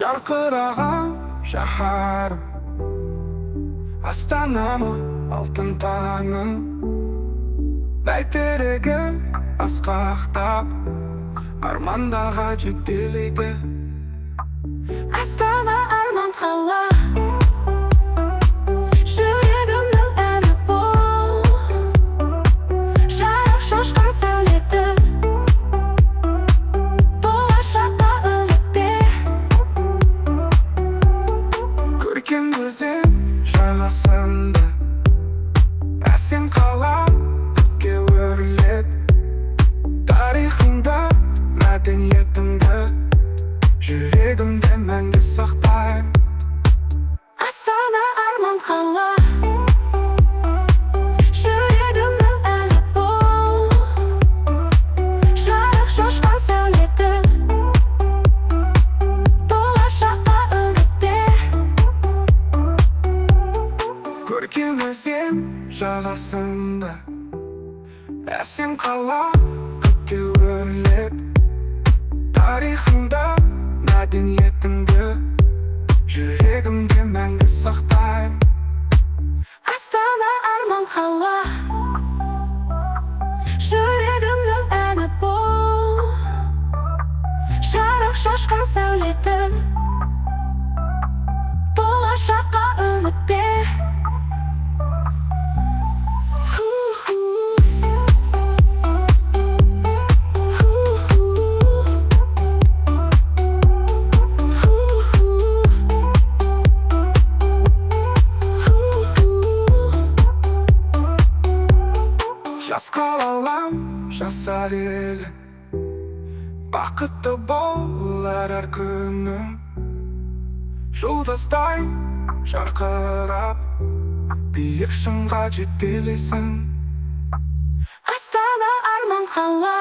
жарқыраған шаһарым, Астанама алтын таңың, бәйтерегім асқақтап, армандаға жетелейді. Астана арман қала, жүрегімнің әні бол, жарық шашқан сәулеті, болашаққа үмітте. Көркем өзен жағасында әсем қала көкке өрлеп, тарихымда мәдениетімді жүрегімде мәңгі сақтаймын. Астана арман қала, жүрегімнің әні бол, жарық шашқан сәулеті, болашаққа үмітте. Көркем өзен жағасында әсем қала көкке өрлеп, тарихымда мәдениетімді жүрегімде мәңгі сақтаймын. Астана арман қала, жүрегімнің әні бол, жарық шашқан сәулеті, болашаққа үмітте. Жас қалалам, жасар елің, бақытты болар әр күнің, жұлдыздай жарқырап, биік шыңға жетелейсің. Астана арман қала,